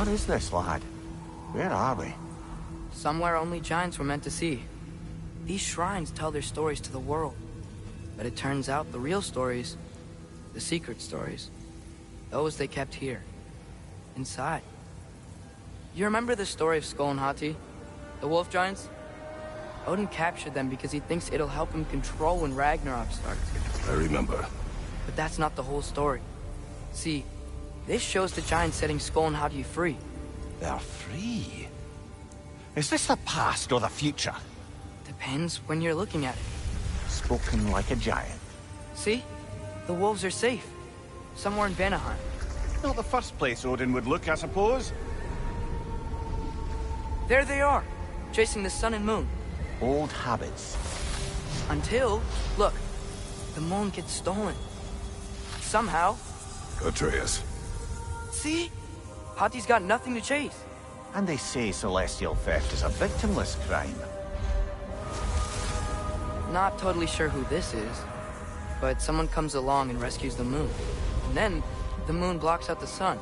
What is this, lad? Where are we? Somewhere only giants were meant to see. These shrines tell their stories to the world. But it turns out the real stories, the secret stories, those they kept here, inside. You remember the story of Skull and Hati, the wolf giants? Odin captured them because he thinks it'll help him control when Ragnarok starts. I remember. But that's not the whole story. See, this shows the giants setting Skull and Hati free. They're free? Is this the past or the future? Depends when you're looking at it. Spoken like a giant. See? The wolves are safe. Somewhere in Vanaheim. Not the first place Odin would look, I suppose. There they are, chasing the sun and moon. Old habits. Until, look, the moon gets stolen. Somehow. Atreus. See? Hati's got nothing to chase. And they say celestial theft is a victimless crime. Not totally sure who this is, but someone comes along and rescues the moon. And then, the moon blocks out the sun.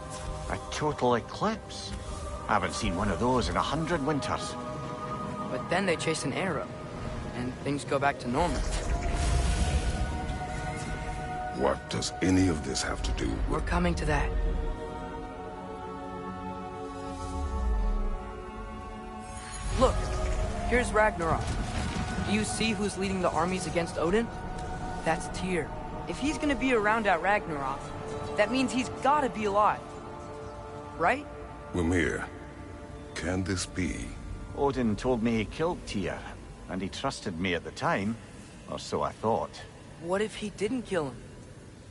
A total eclipse. I haven't seen one of those in 100 winters. But then they chase an arrow, and things go back to normal. What does any of this have to do with... We're coming to that. Look, here's Ragnarok. Do you see who's leading the armies against Odin? That's Tyr. If he's gonna be around at Ragnarok, that means he's gotta be alive. Right? Mimir, can this be? Odin told me he killed Tyr, and he trusted me at the time, or so I thought. What if he didn't kill him?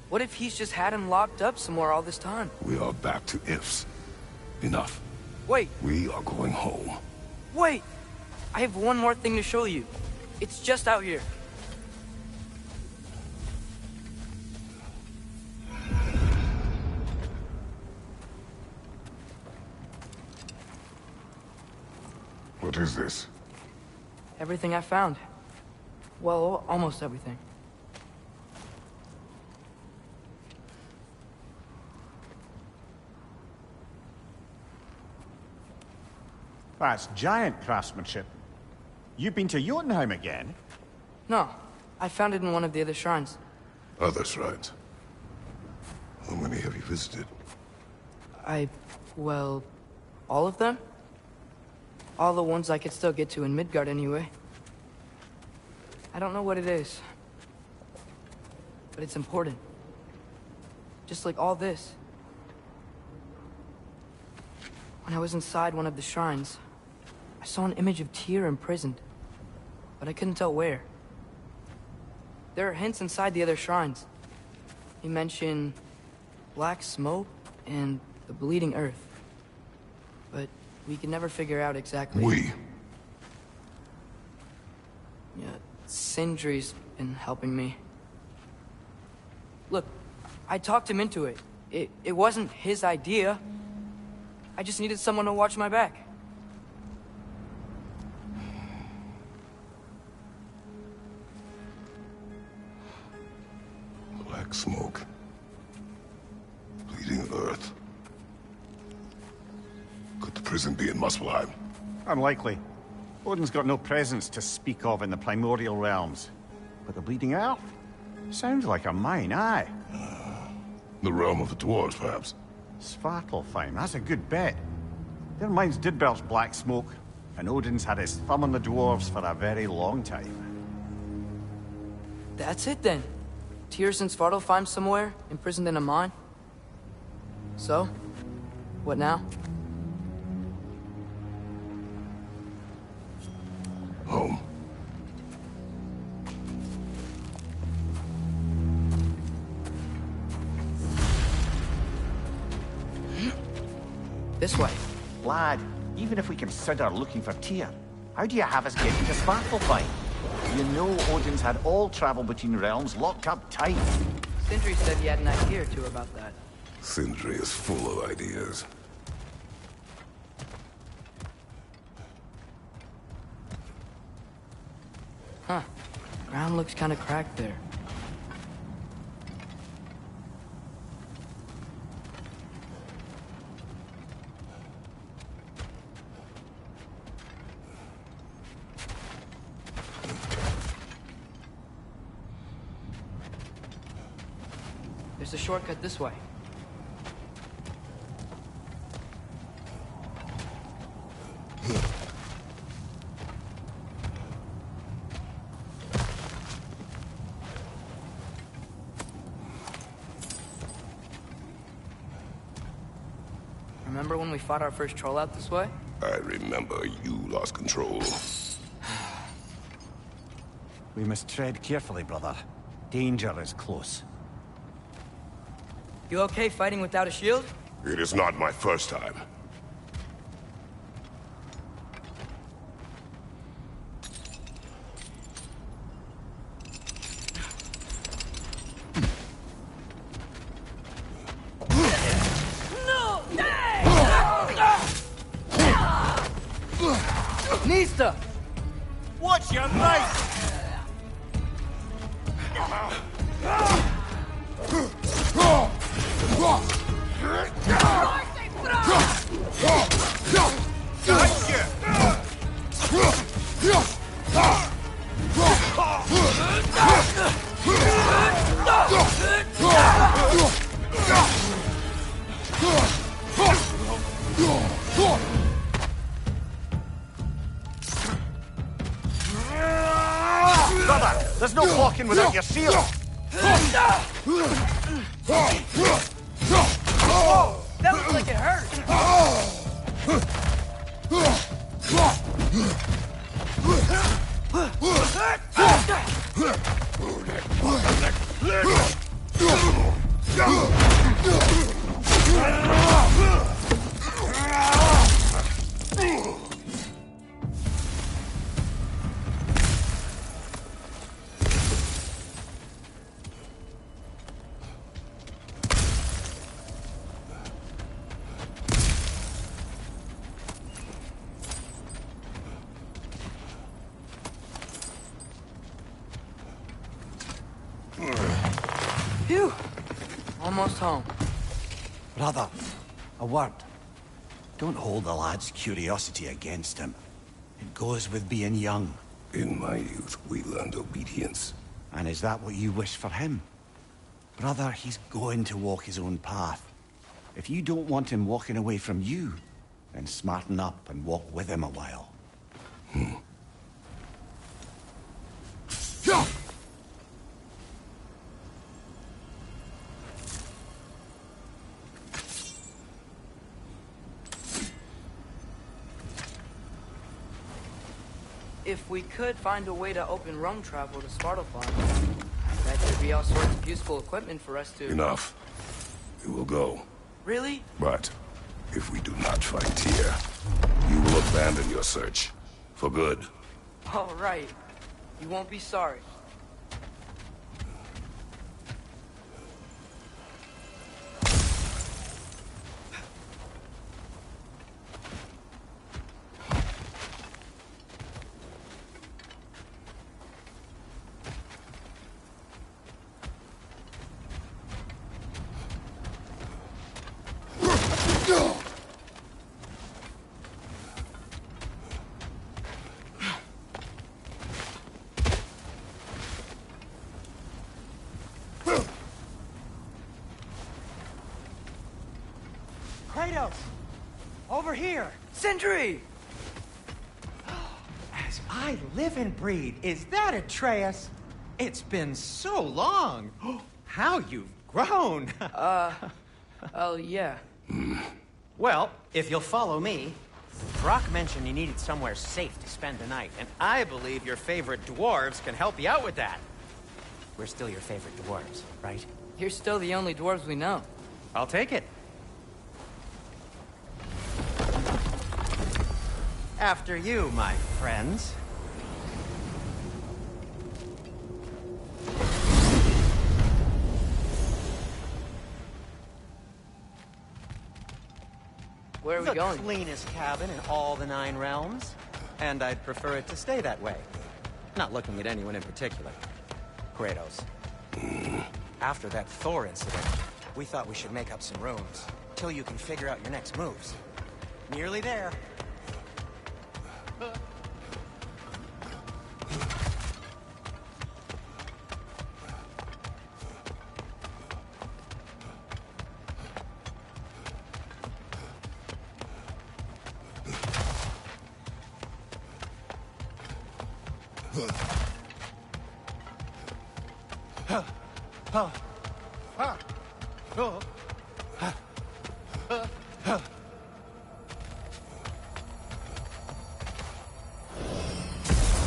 What if he's just had him locked up somewhere all this time? We are back to ifs. Enough. Wait, We are going home. wait! I have one more thing to show you. It's just out here. What is this? Everything I found. Well, almost everything. That's giant craftsmanship. You've been to Jotunheim again? No, I found it in one of the other shrines. Other shrines. How many have you visited? Well, all of them? All the ones I could still get to in Midgard anyway. I don't know what it is. But it's important. Just like all this. When I was inside one of the shrines, I saw an image of Tyr imprisoned. But I couldn't tell where. There are hints inside the other shrines. They mention black smoke and the bleeding earth. But we could never figure out exactly. We? Yeah, Sindri's been helping me. Look, I talked him into it. It wasn't his idea. I just needed someone to watch my back. Black smoke. Bleeding earth. Could the prison be in Muspelheim? Unlikely. Odin's got no presence to speak of in the primordial realms. But the Bleeding Earth? Sounds like a mine, aye. The realm of the dwarves, perhaps? Svartalfheim, that's a good bet. Their mines did belch black smoke, and Odin's had his thumb on the dwarves for a very long time. That's it then. Tyr's in Svartalfheim somewhere, imprisoned in a mine. So, what now? Home. This way. Lad, even if we consider looking for Tyr, how do you have us getting to Svartalfheim? You know Odin's had all travel between realms locked up tight. Sindri said he had an idea or two about that. Sindri is full of ideas. Huh. Ground looks kind of cracked there. There's a shortcut this way. Remember when we fought our first troll out this way? I remember you lost control. We must tread carefully, brother. Danger is close. You okay fighting without a shield? It is not my first time. Nista! Watch your right! Brother, there's no walking without your shield! That looks like it hurt! Phew! Almost home. Brother, a word. Don't hold the lad's curiosity against him. It goes with being young. In my youth, we learned obedience. And is that what you wish for him? Brother, he's going to walk his own path. If you don't want him walking away from you, then smarten up and walk with him a while. If we could find a way to open roam travel to Svartalfheim, that could be all sorts of useful equipment for us to... Enough. We will go. Really? But if we do not fight here, you will abandon your search. For good. All right. You won't be sorry. Kratos! Over here! Sentry! As I live and breathe, is that Atreus? It's been so long! How you've grown! Oh, yeah. Well, if you'll follow me, Brock mentioned you needed somewhere safe to spend the night, and I believe your favorite dwarves can help you out with that. We're still your favorite dwarves, right? You're still the only dwarves we know. I'll take it. After you, my friends. Where are we going? The cleanest cabin in all the 9 realms. And I'd prefer it to stay that way. Not looking at anyone in particular. Kratos. After that Thor incident, we thought we should make up some rooms. Till you can figure out your next moves. Nearly there.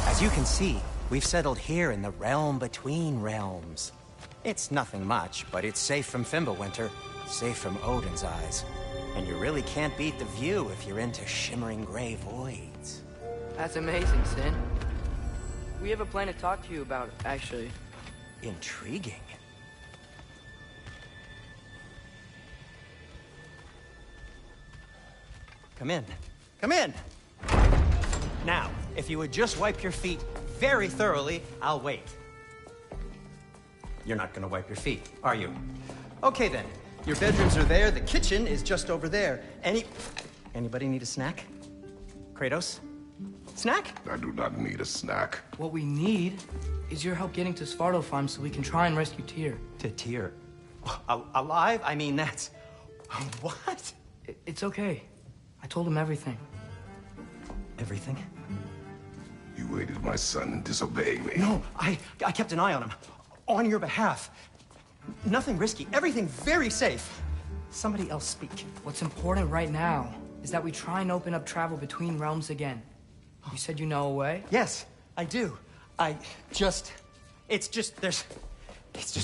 As you can see, we've settled here in the realm between realms. It's nothing much, but it's safe from Fimbulwinter, safe from Odin's eyes. And you really can't beat the view if you're into shimmering gray voids. That's amazing, Sin. We have a plan to talk to you about, actually. Intriguing. Come in. Come in! Now, if you would just wipe your feet very thoroughly, I'll wait. You're not gonna wipe your feet, are you? Okay then. Your bedrooms are there, the kitchen is just over there. Anybody need a snack? Kratos? Snack? I do not need a snack. What we need is your help getting to Svartalfheim so we can try and rescue Tyr. To Tyr? Alive? I mean, that's... What? It's okay. I told him everything. Everything? You aided my son in disobeying me. No, I kept an eye on him. On your behalf. Nothing risky. Everything very safe. Somebody else speak. What's important right now is that we try and open up travel between realms again. You said you know a way? Yes, I do. It's just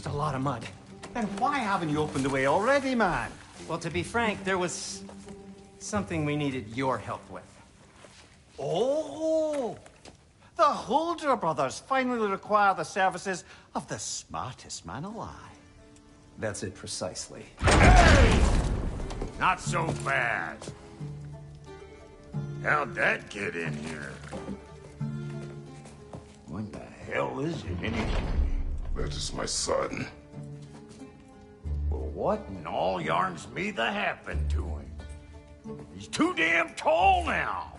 a lot of mud. Then why haven't you opened the way already, man? Well, to be frank, there was something we needed your help with. Oh! The Holder brothers finally require the services of the smartest man alive. That's it precisely. Hey! Not so fast. How'd that get in here? What the hell is it anyway? That is my son. Well, what in all yarns me the happened to him? He's too damn tall now.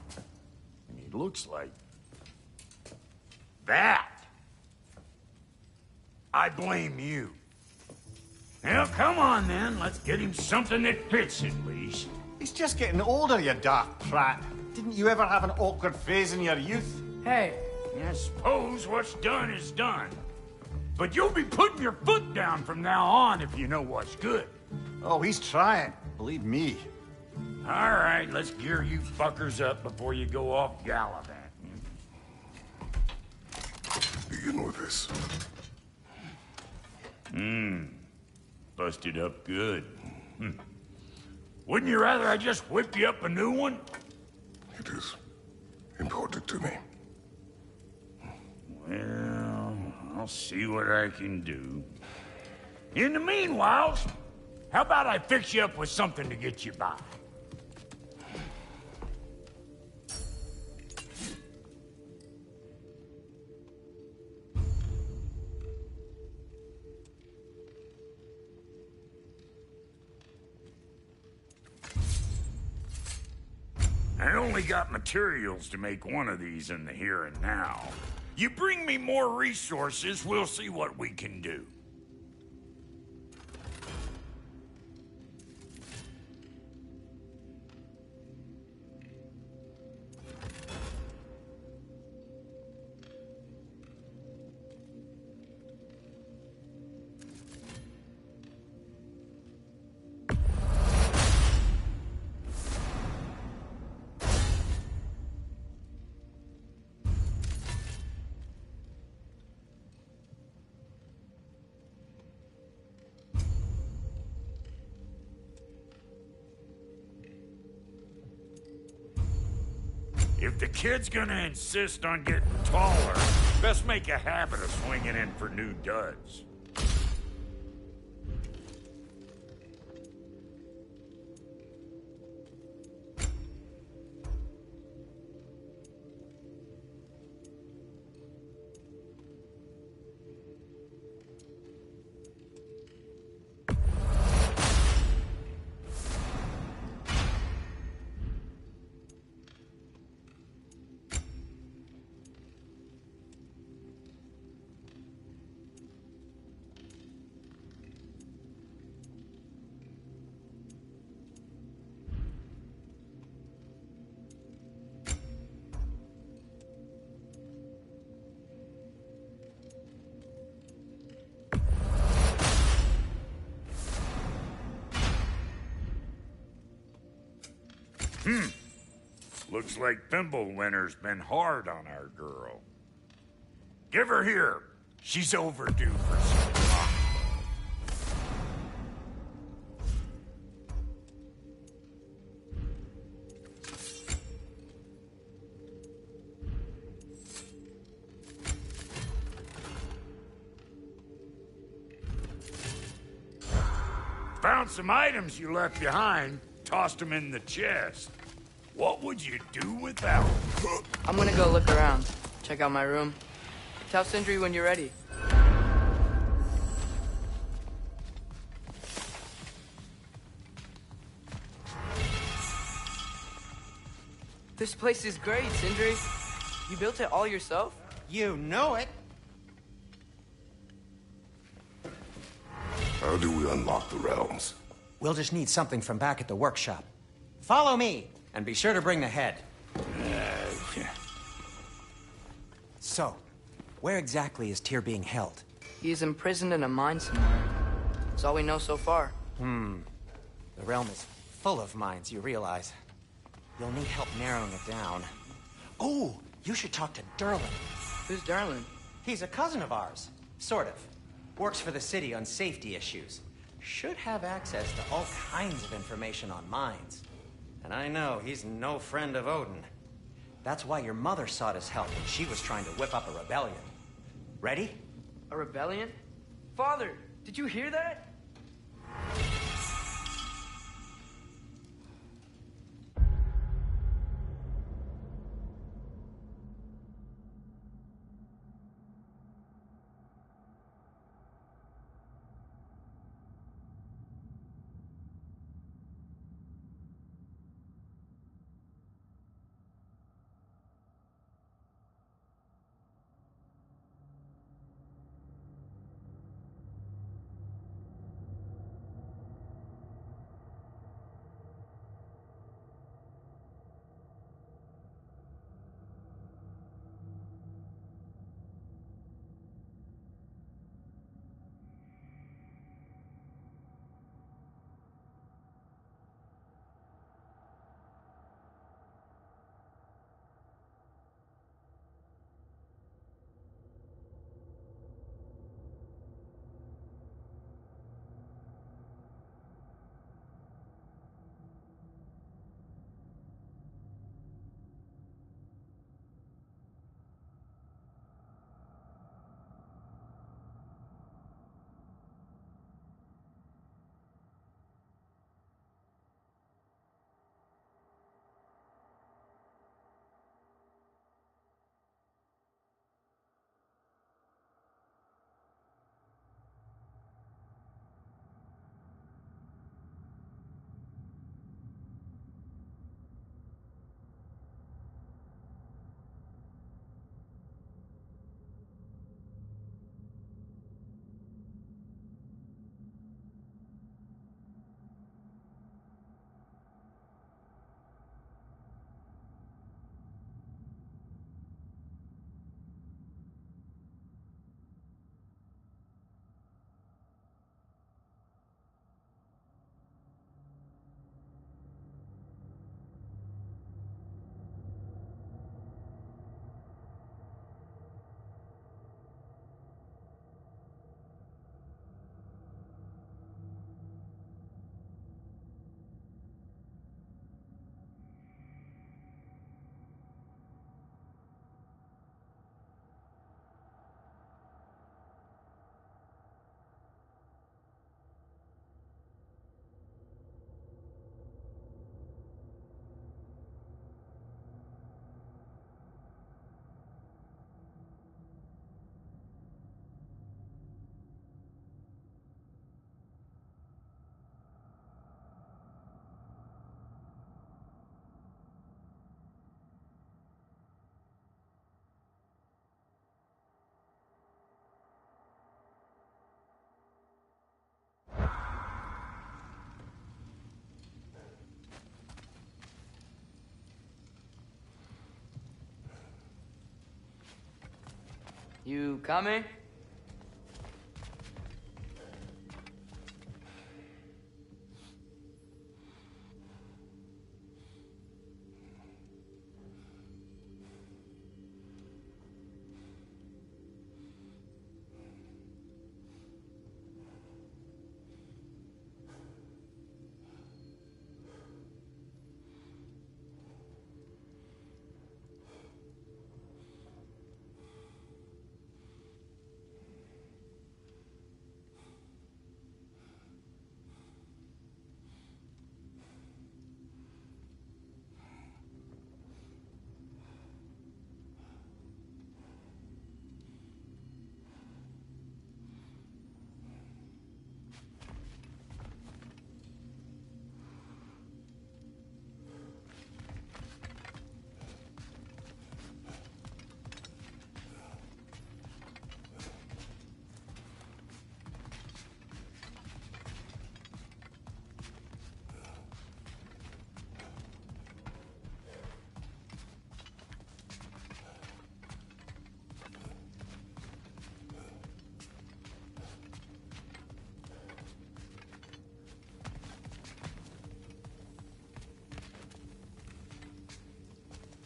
And he looks like... that. I blame you. Now, come on then. Let's get him something that fits at least. He's just getting older, you daft prat. Didn't you ever have an awkward phase in your youth? Hey, I suppose what's done is done. But you'll be putting your foot down from now on if you know what's good. Oh, he's trying. Believe me. All right, let's gear you fuckers up before you go off gallivanting. Begin with this. Busted up good. Wouldn't you rather I just whip you up a new one? It is important to me. Well, I'll see what I can do. In the meanwhile, how about I fix you up with something to get you by? I only got materials to make one of these in the here and now. You bring me more resources, we'll see what we can do. If the kid's gonna insist on getting taller, best make a habit of swinging in for new duds. Looks like Pimblewinter's been hard on our girl. Give her here. She's overdue for some. Found some items you left behind, tossed them in the chest. What would you do without them? I'm gonna go look around, check out my room. Tell Sindri when you're ready. This place is great, Sindri. You built it all yourself? You know it! How do we unlock the realms? We'll just need something from back at the workshop. Follow me, and be sure to bring the head. So, where exactly is Tyr being held? He's imprisoned in a mine somewhere. That's all we know so far. The realm is full of mines, you realize. You'll need help narrowing it down. Oh, you should talk to Derlin. Who's Darlin? He's a cousin of ours. Sort of. Works for the city on safety issues. Should have access to all kinds of information on mines. And I know he's no friend of Odin. That's why your mother sought his help when she was trying to whip up a rebellion. Ready? A rebellion? Father, did you hear that? You coming?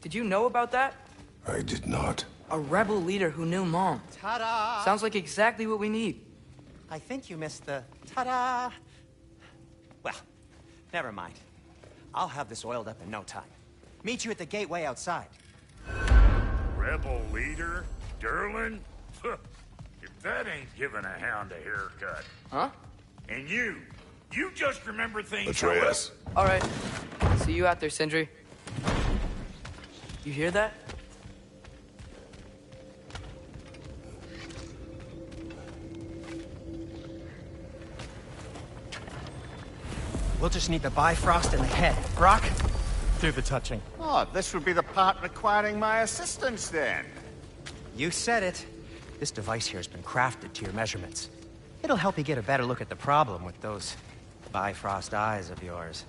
Did you know about that? I did not. A rebel leader who knew Mom. Ta-da! Sounds like exactly what we need. I think you missed the ta-da. Well, never mind. I'll have this oiled up in no time. Meet you at the gateway outside. Rebel leader? Derlin? If that ain't giving a hound a haircut. Huh? And you just remember things... Atreus. All right. See you out there, Sindri. You hear that? We'll just need the Bifrost in the head. Brock, do the touching. Oh, this would be the part requiring my assistance, then. You said it. This device here has been crafted to your measurements. It'll help you get a better look at the problem with those Bifrost eyes of yours.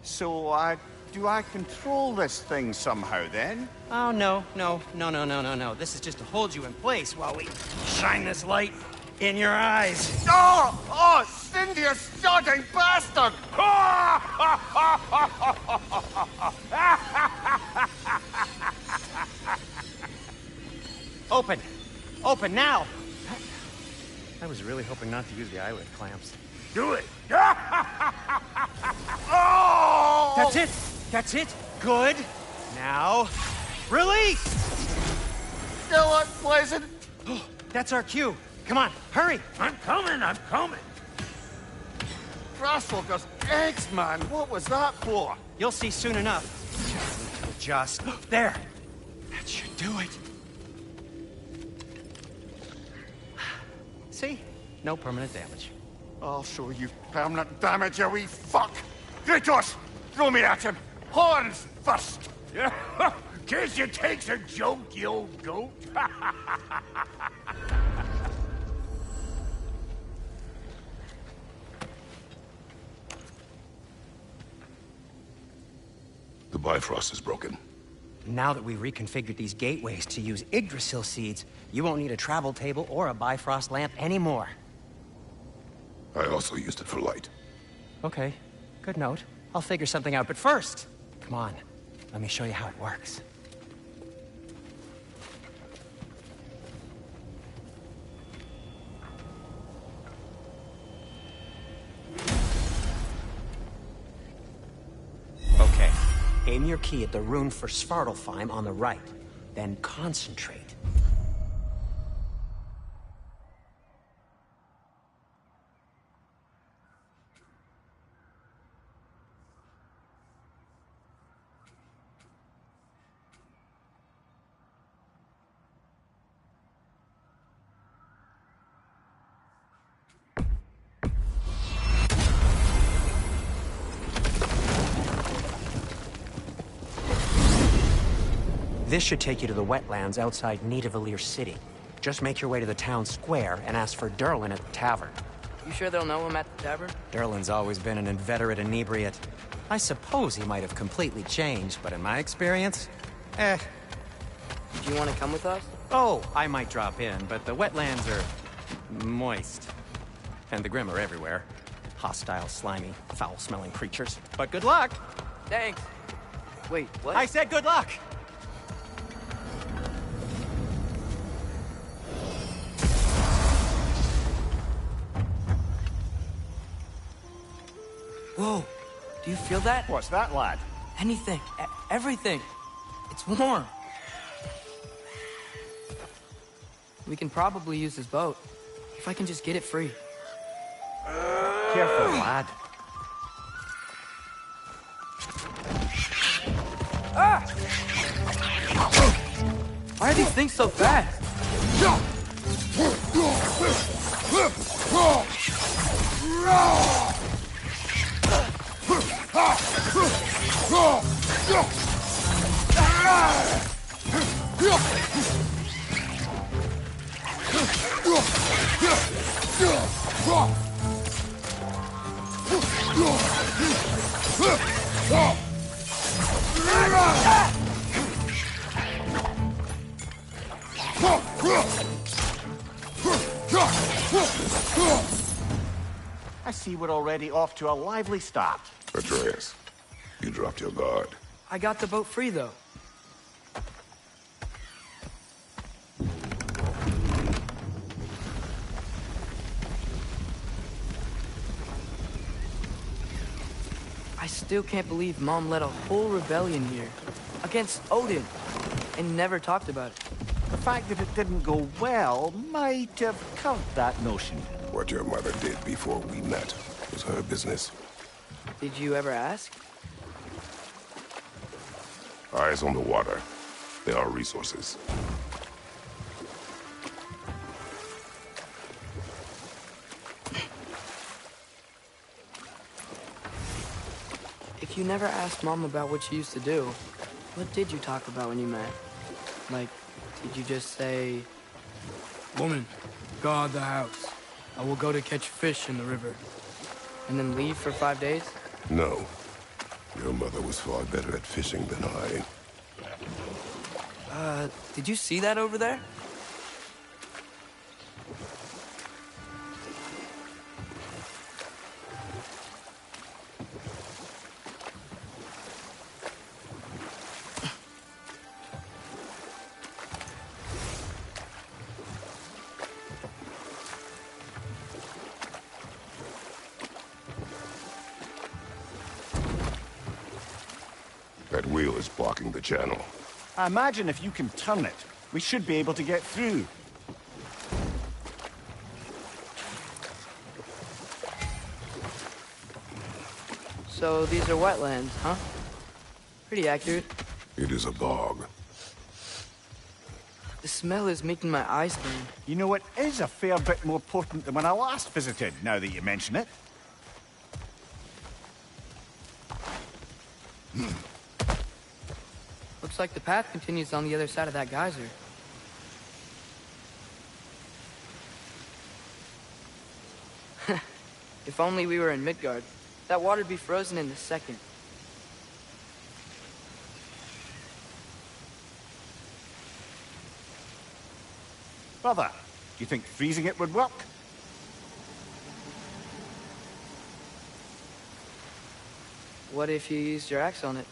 So, do I control this thing somehow, then? Oh, no. This is just to hold you in place while we shine this light in your eyes. Oh, Cindy, you sodding bastard! Open! Open now! I was really hoping not to use the eyelid clamps. Do it! Oh! That's it! That's it! Good! Now, release! Still unpleasant. Oh, that's our cue. Come on, hurry! I'm coming! Frostwalker's eggs, man. What was that for? You'll see soon enough. Just need to adjust. There! That should do it. See? No permanent damage. I'll show you permanent damage, you wee fuck! Kratos! Throw me at him! Horns first! Yeah, case you takes a joke, you old goat. The Bifrost is broken. Now that we've reconfigured these gateways to use Yggdrasil seeds, you won't need a travel table or a Bifrost lamp anymore. I also used it for light. Okay, good note. I'll figure something out, but first, come on, let me show you how it works. Okay, aim your key at the rune for Svartalfheim on the right, then concentrate. This should take you to the wetlands outside Nidavellir City. Just make your way to the town square and ask for Derlin at the tavern. You sure they'll know him at the tavern? Derlin's always been an inveterate inebriate. I suppose he might have completely changed, but in my experience, Do you want to come with us? Oh, I might drop in, but the wetlands are moist. And the Grim are everywhere. Hostile, slimy, foul-smelling creatures. But good luck! Thanks. Wait, what? I said good luck! Whoa, do you feel that? What's that, lad? Anything, everything. It's warm. We can probably use this boat, if I can just get it free. Careful, lad. Ah! Why are these things so fast? I see we're already off to a lively start. Atreus, you dropped your guard. I got the boat free, though. still can't believe Mom led a whole rebellion here. Against Odin. And never talked about it. The fact that it didn't go well might have curbed that notion. What your mother did before we met was her business. Did you ever ask? Eyes on the water. There are resources. If you never asked Mom about what she used to do, what did you talk about when you met? Like, did you just say, "Woman, guard the house. I will go to catch fish in the river," and then leave for 5 days? No. Your mother was far better at fishing than I. Did you see that over there? That wheel is blocking the channel. I imagine if you can turn it, we should be able to get through. So these are wetlands, huh? Pretty accurate. It is a bog. The smell is making my eyes burn. You know, it is a fair bit more potent than when I last visited, now that you mention it. Looks like the path continues on the other side of that geyser. If only we were in Midgard. That water'd be frozen in a second. Brother, do you think freezing it would work? What if you used your axe on it?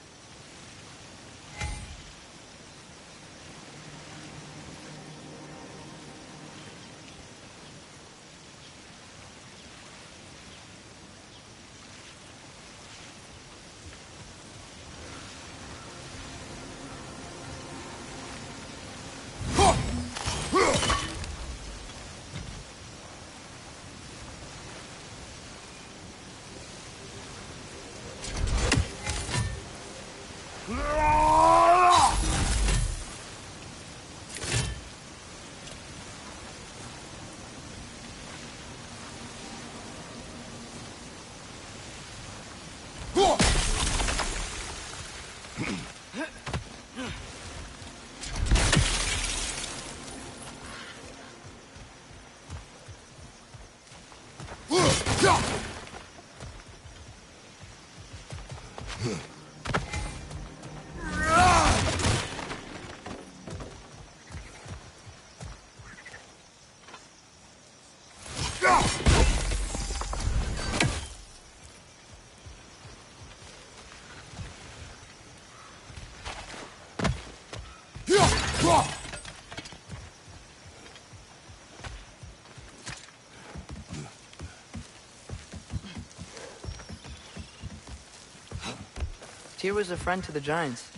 Tyr was a friend to the Giants.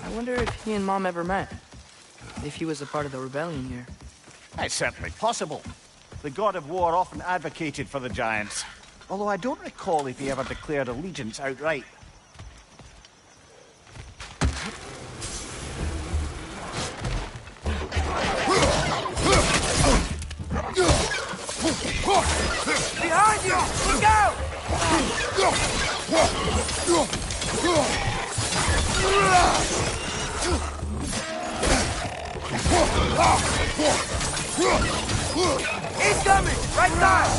I wonder if he and Mom ever met. If he was a part of the rebellion here. It's certainly possible. The god of war often advocated for the Giants. Although I don't recall if he ever declared allegiance outright. Behind you! Look out! He's coming! Right side!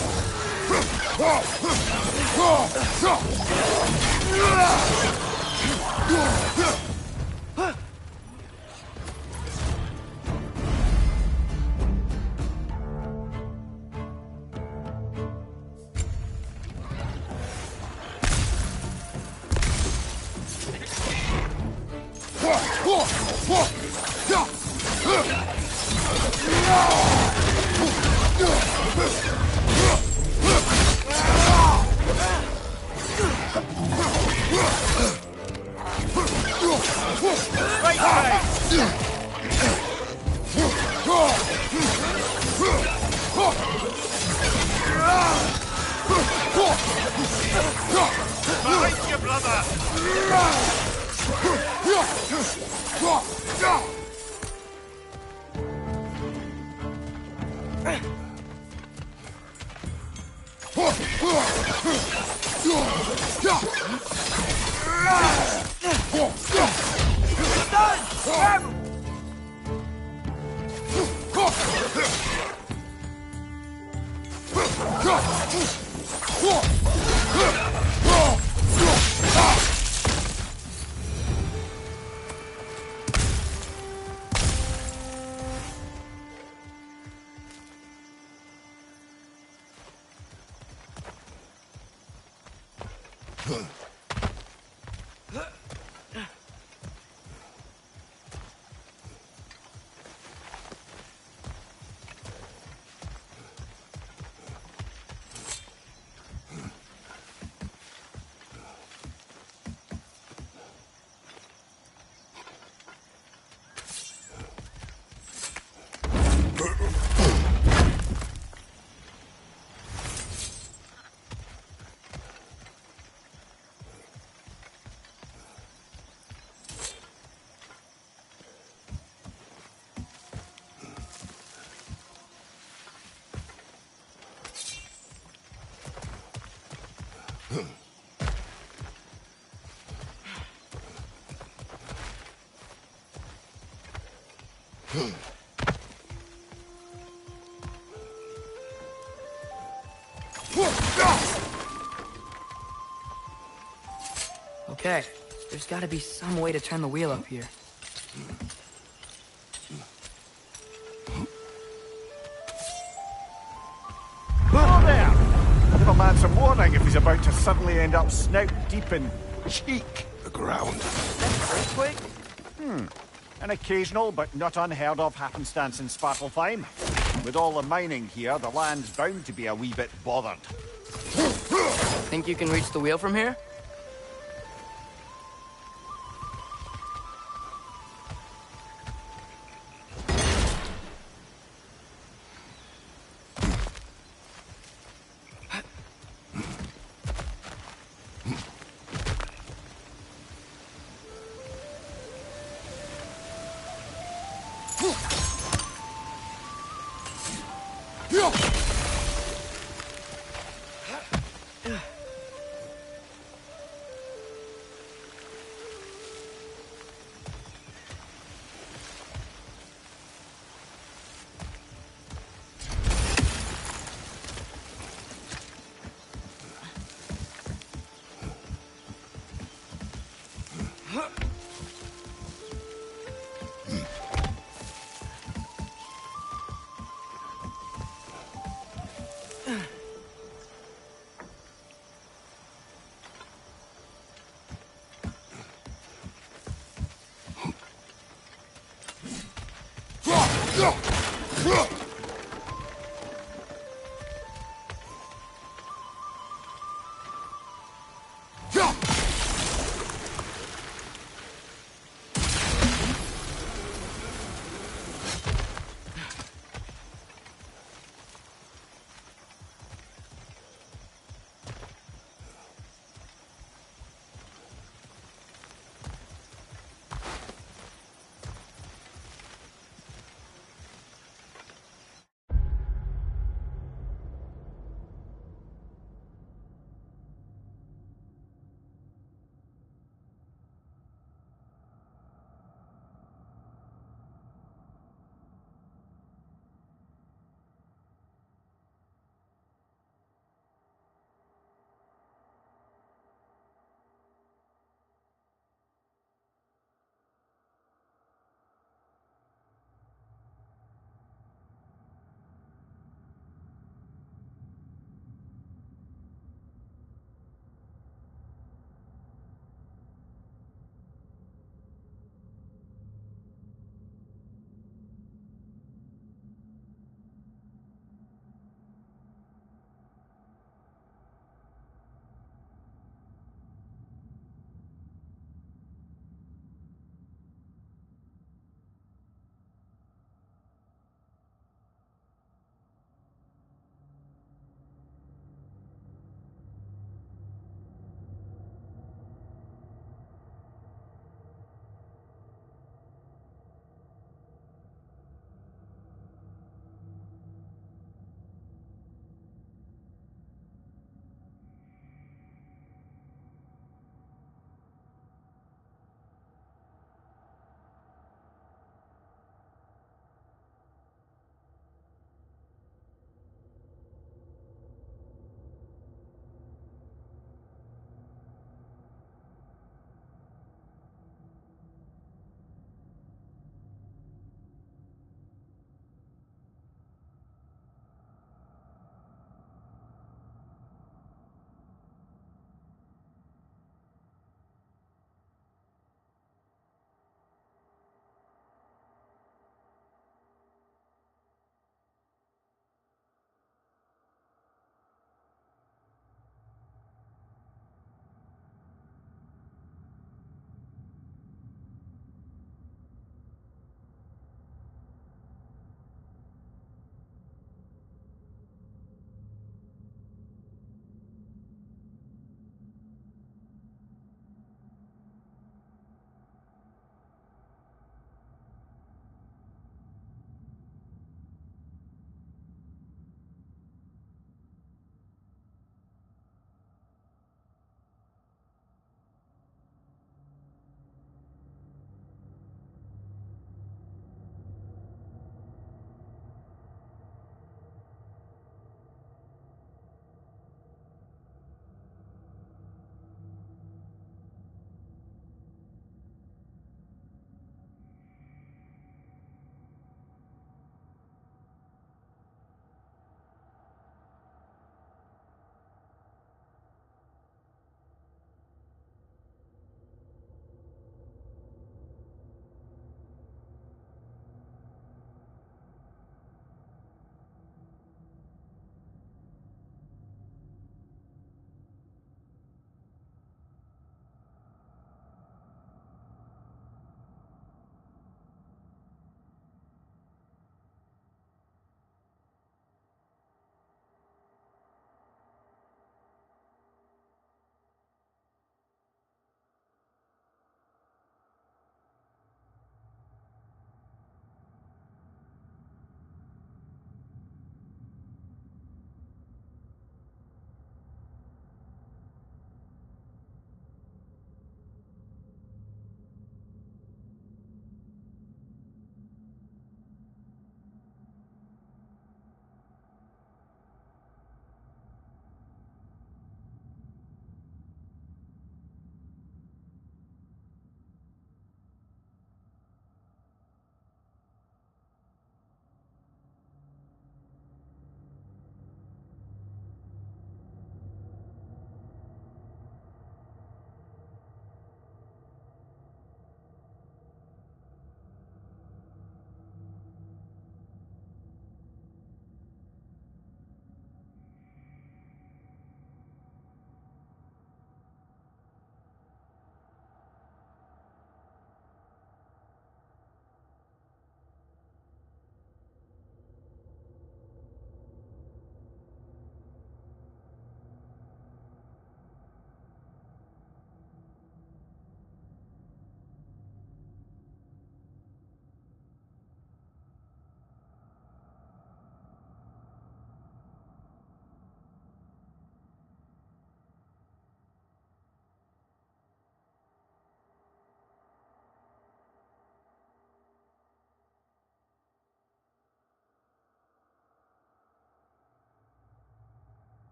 Right side! Behind you, brother! Okay, there's gotta be some way to turn the wheel up here. Hello there! Give a man some warning if he's about to suddenly end up snout deep in cheek. The ground. Earthquake? An occasional but not unheard of happenstance in Svartalfheim. With all the mining here, the land's bound to be a wee bit bothered. Think you can reach the wheel from here?